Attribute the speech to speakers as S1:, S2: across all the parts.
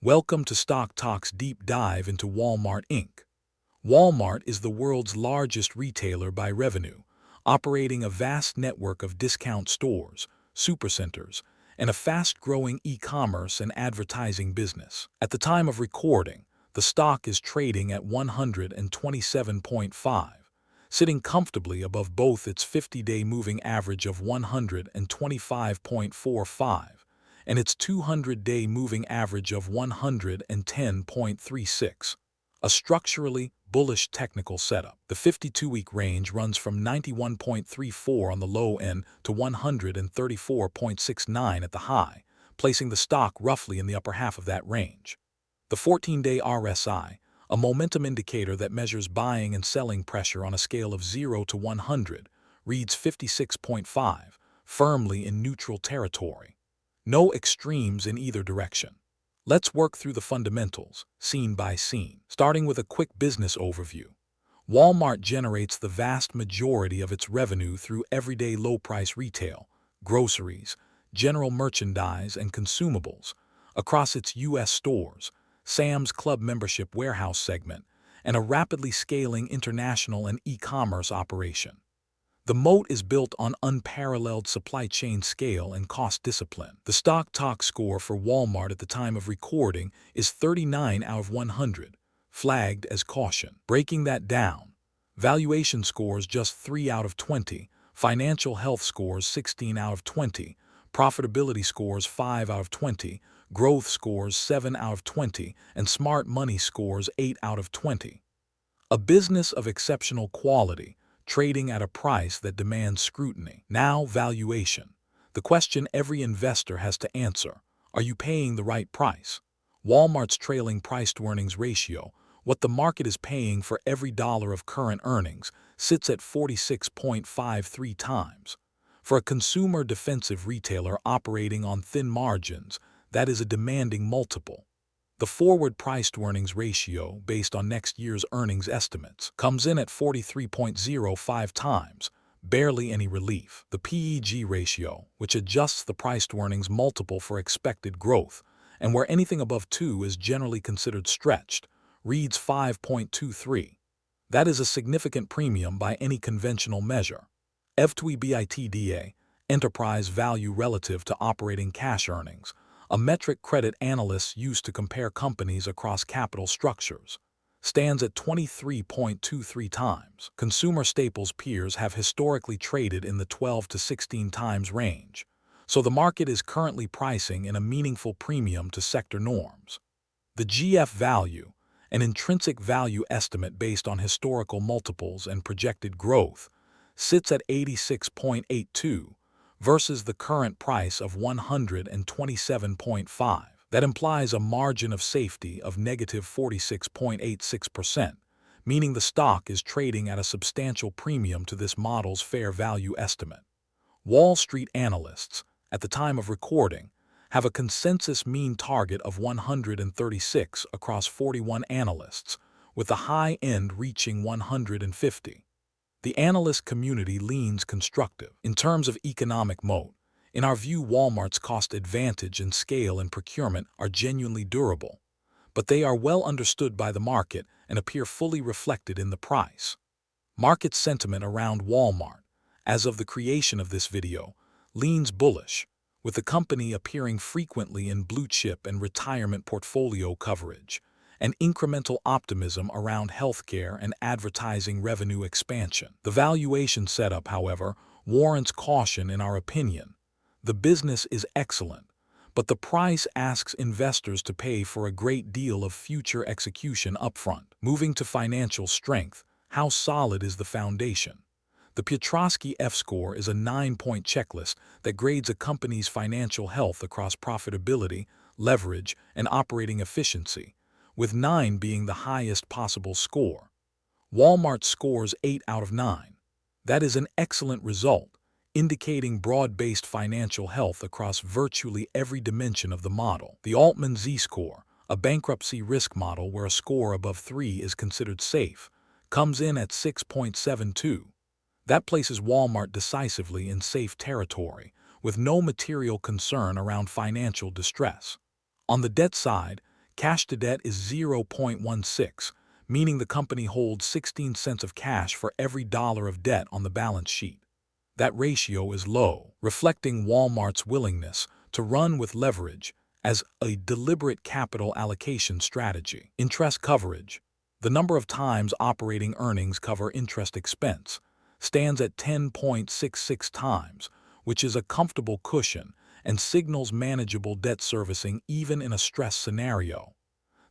S1: Welcome to StockTok's deep dive into Walmart Inc. Walmart is the world's largest retailer by revenue, operating a vast network of discount stores, supercenters, and a fast-growing e-commerce and advertising business. At the time of recording, the stock is trading at 127.5, sitting comfortably above both its 50-day moving average of 125.45 and its 200-day moving average of 110.36. A structurally bullish technical setup. The 52-week range runs from 91.34 on the low end to 134.69 at the high, placing the stock roughly in the upper half of that range. The 14-day RSI, a momentum indicator that measures buying and selling pressure on a scale of 0 to 100, reads 56.5, firmly in neutral territory. No extremes in either direction. Let's work through the fundamentals, scene by scene. Starting with a quick business overview. Walmart generates the vast majority of its revenue through everyday low-price retail, groceries, general merchandise, and consumables across its U.S. stores, Sam's Club membership warehouse segment, and a rapidly scaling international and e-commerce operation. The moat is built on unparalleled supply chain scale and cost discipline. The StockTok score for Walmart at the time of recording is 39 out of 100, flagged as caution. Breaking that down, valuation scores just 3 out of 20, financial health scores 16 out of 20, profitability scores 5 out of 20, growth scores 7 out of 20, and smart money scores 8 out of 20. A business of exceptional quality, trading at a price that demands scrutiny. Now, valuation. The question every investor has to answer: are you paying the right price? Walmart's trailing price-to-earnings ratio, what the market is paying for every dollar of current earnings, sits at 46.53 times. For a consumer defensive retailer operating on thin margins, that is a demanding multiple. The forward price-to-earnings ratio, based on next year's earnings estimates, comes in at 43.05 times, barely any relief. The PEG ratio, which adjusts the price-to-earnings multiple for expected growth, and where anything above 2 is generally considered stretched, reads 5.23. That is a significant premium by any conventional measure. EV to EBITDA, enterprise value relative to operating cash earnings, a metric credit analysts use to compare companies across capital structures, stands at 23.23 times. Consumer staples peers have historically traded in the 12 to 16 times range, so the market is currently pricing in a meaningful premium to sector norms. The GF value, an intrinsic value estimate based on historical multiples and projected growth, sits at 86.82, versus the current price of 127.5. That implies a margin of safety of negative 46.86%, meaning the stock is trading at a substantial premium to this model's fair value estimate. Wall Street analysts, at the time of recording, have a consensus mean target of 136 across 41 analysts, with the high end reaching 150. The analyst community leans constructive. In terms of economic moat, in our view, Walmart's cost advantage and scale in procurement are genuinely durable, but they are well understood by the market and appear fully reflected in the price. Market sentiment around Walmart, as of the creation of this video, leans bullish, with the company appearing frequently in blue-chip and retirement portfolio coverage, and incremental optimism around healthcare and advertising revenue expansion. The valuation setup, however, warrants caution in our opinion. The business is excellent, but the price asks investors to pay for a great deal of future execution upfront. Moving to financial strength, how solid is the foundation? The Piotrowski F-score is a 9-point checklist that grades a company's financial health across profitability, leverage, and operating efficiency, with 9 being the highest possible score. Walmart scores 8 out of 9. That is an excellent result, indicating broad-based financial health across virtually every dimension of the model. The Altman Z-score, a bankruptcy risk model where a score above 3 is considered safe, comes in at 6.72. That places Walmart decisively in safe territory, with no material concern around financial distress. On the debt side, Cash to debt is 0.16, meaning the company holds 16 cents of cash for every dollar of debt on the balance sheet. That ratio is low, reflecting Walmart's willingness to run with leverage as a deliberate capital allocation strategy. Interest coverage, the number of times operating earnings cover interest expense, stands at 10.66 times, which is a comfortable cushion and signals manageable debt servicing even in a stress scenario.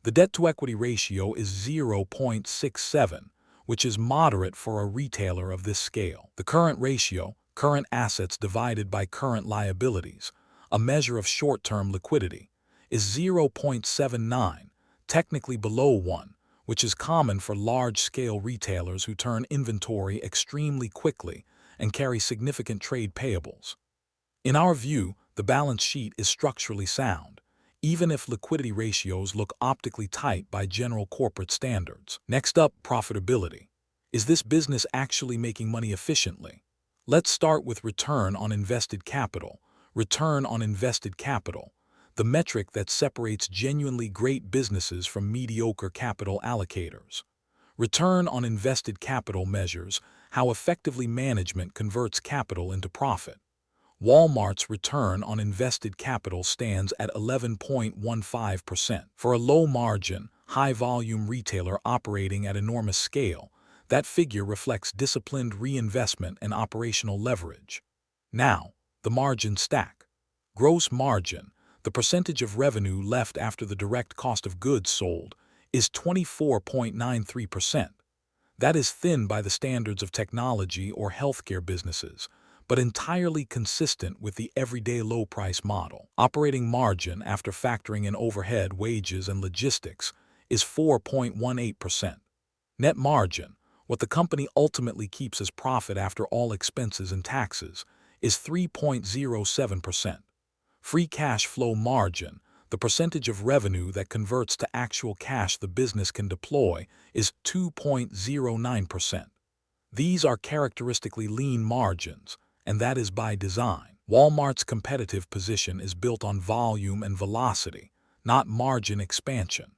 S1: The debt-to-equity ratio is 0.67, which is moderate for a retailer of this scale. The current ratio, current assets divided by current liabilities, a measure of short-term liquidity, is 0.79, technically below 1, which is common for large-scale retailers who turn inventory extremely quickly and carry significant trade payables. In our view, the balance sheet is structurally sound, even if liquidity ratios look optically tight by general corporate standards. Next up, profitability. Is this business actually making money efficiently? Let's start with return on invested capital. Return on invested capital, the metric that separates genuinely great businesses from mediocre capital allocators. Return on invested capital measures how effectively management converts capital into profit. Walmart's return on invested capital stands at 11.15%. For a low-margin, high-volume retailer operating at enormous scale, that figure reflects disciplined reinvestment and operational leverage. Now, the margin stack. Gross margin, the percentage of revenue left after the direct cost of goods sold, is 24.93%. That is thin by the standards of technology or healthcare businesses, but entirely consistent with the everyday low-price model. Operating margin after factoring in overhead, wages, and logistics is 4.18%. Net margin, what the company ultimately keeps as profit after all expenses and taxes, is 3.07%. Free cash flow margin, the percentage of revenue that converts to actual cash the business can deploy, is 2.09%. These are characteristically lean margins, and that is by design. Walmart's competitive position is built on volume and velocity, not margin expansion.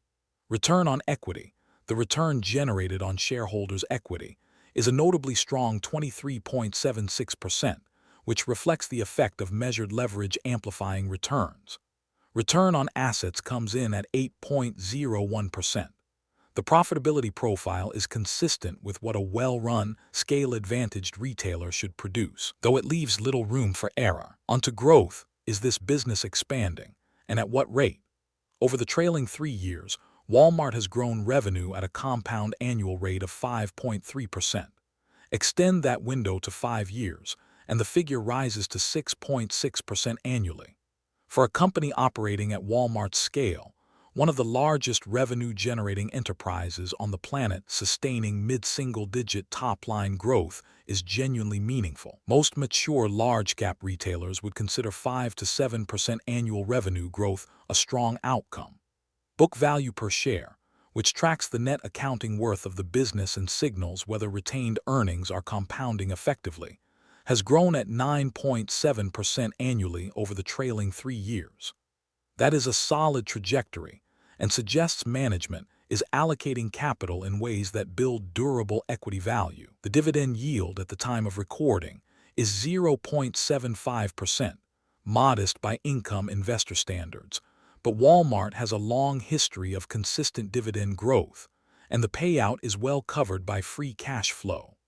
S1: Return on equity, the return generated on shareholders' equity, is a notably strong 23.76%, which reflects the effect of measured leverage amplifying returns. Return on assets comes in at 8.01%. The profitability profile is consistent with what a well-run, scale-advantaged retailer should produce, though it leaves little room for error. Onto growth. Is this business expanding, and at what rate? Over the trailing 3 years, Walmart has grown revenue at a compound annual rate of 5.3%. Extend that window to 5 years, and the figure rises to 6.6% annually. For a company operating at Walmart's scale, one of the largest revenue-generating enterprises on the planet, sustaining mid-single-digit top-line growth is genuinely meaningful. Most mature large-cap retailers would consider 5 to 7% annual revenue growth a strong outcome. Book value per share, which tracks the net accounting worth of the business and signals whether retained earnings are compounding effectively, has grown at 9.7% annually over the trailing 3 years. That is a solid trajectory and suggests management is allocating capital in ways that build durable equity value. The dividend yield at the time of recording is 0.75%, modest by income investor standards, but Walmart has a long history of consistent dividend growth, and the payout is well covered by free cash flow.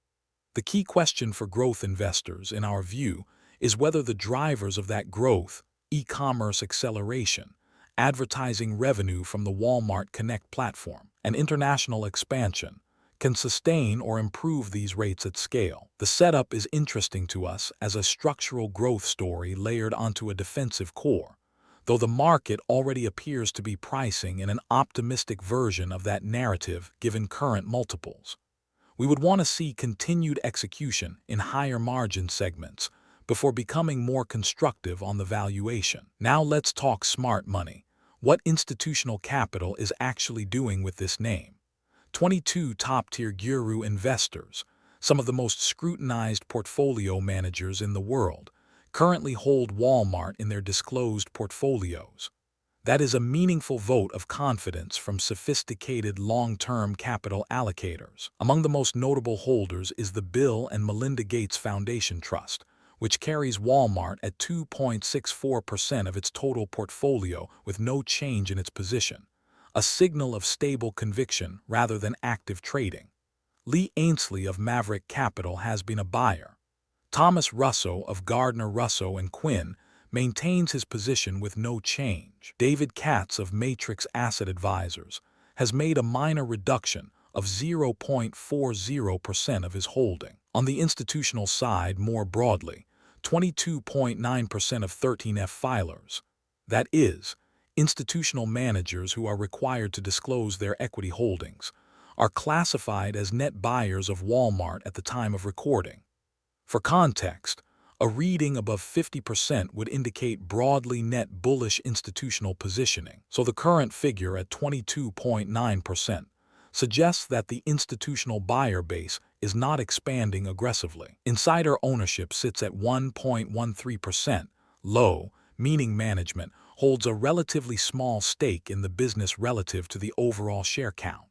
S1: The key question for growth investors, in our view, is whether the drivers of that growth, e-commerce acceleration, advertising revenue from the Walmart Connect platform, and international expansion, can sustain or improve these rates at scale. The setup is interesting to us as a structural growth story layered onto a defensive core, though the market already appears to be pricing in an optimistic version of that narrative given current multiples. We would want to see continued execution in higher margin segments before becoming more constructive on the valuation. Now let's talk smart money. What institutional capital is actually doing with this name? 22 top-tier guru investors, some of the most scrutinized portfolio managers in the world, currently hold Walmart in their disclosed portfolios. That is a meaningful vote of confidence from sophisticated long-term capital allocators. Among the most notable holders is the Bill and Melinda Gates Foundation Trust, which carries Walmart at 2.64% of its total portfolio with no change in its position, a signal of stable conviction rather than active trading. Lee Ainsley of Maverick Capital has been a buyer. Thomas Russo of Gardner Russo & Quinn maintains his position with no change. David Katz of Matrix Asset Advisors has made a minor reduction of 0.40% of his holding. On the institutional side, more broadly, 22.9% of 13F filers, that is, institutional managers who are required to disclose their equity holdings, are classified as net buyers of Walmart at the time of recording. For context, a reading above 50% would indicate broadly net bullish institutional positioning, so the current figure at 22.9% suggests that the institutional buyer base is not expanding aggressively. Insider ownership sits at 1.13%, low, meaning management holds a relatively small stake in the business relative to the overall share count.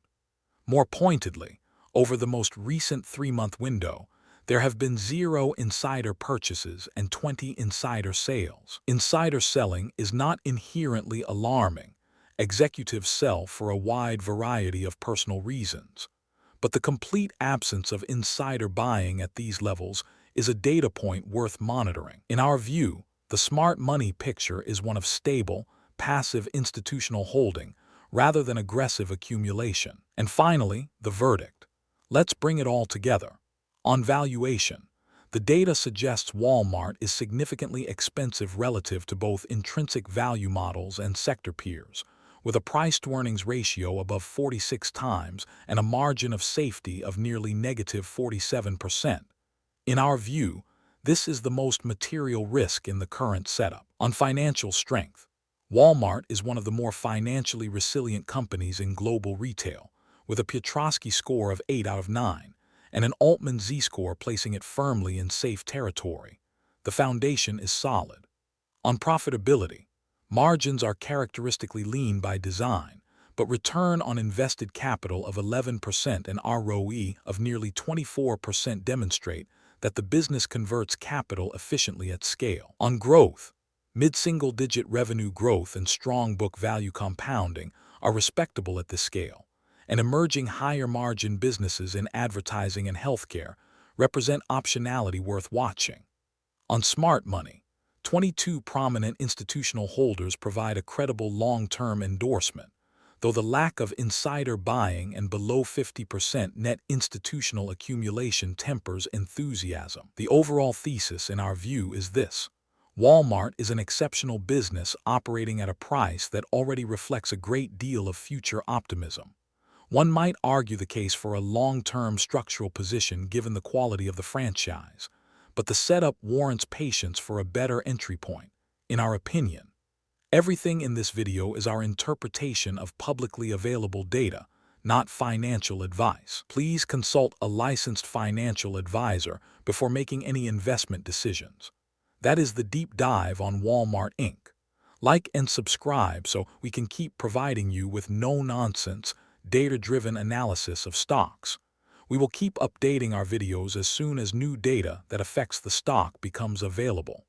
S1: More pointedly, over the most recent 3-month window, there have been 0 insider purchases and 20 insider sales. Insider selling is not inherently alarming. Executives sell for a wide variety of personal reasons. But the complete absence of insider buying at these levels is a data point worth monitoring. In our view, the smart money picture is one of stable, passive institutional holding rather than aggressive accumulation. And finally, the verdict. Let's bring it all together. On valuation, the data suggests Walmart is significantly expensive relative to both intrinsic value models and sector peers, with a price-to-earnings ratio above 46 times and a margin of safety of nearly negative 47%. In our view, this is the most material risk in the current setup. On financial strength, Walmart is one of the more financially resilient companies in global retail, with a Piotrowski score of 8 out of 9. And an Altman Z-score placing it firmly in safe territory. The foundation is solid. On profitability, margins are characteristically lean by design, but return on invested capital of 11% and ROE of nearly 24% demonstrate that the business converts capital efficiently at scale. On growth, mid-single-digit revenue growth and strong book value compounding are respectable at this scale, and emerging higher-margin businesses in advertising and healthcare represent optionality worth watching. On smart money, 22 prominent institutional holders provide a credible long-term endorsement, though the lack of insider buying and below 50% net institutional accumulation tempers enthusiasm. The overall thesis in our view is this: Walmart is an exceptional business operating at a price that already reflects a great deal of future optimism. One might argue the case for a long-term structural position given the quality of the franchise, but the setup warrants patience for a better entry point, in our opinion. Everything in this video is our interpretation of publicly available data, not financial advice. Please consult a licensed financial advisor before making any investment decisions. That is the deep dive on Walmart Inc. Like and subscribe so we can keep providing you with no-nonsense, data-driven analysis of stocks. We will keep updating our videos as soon as new data that affects the stock becomes available.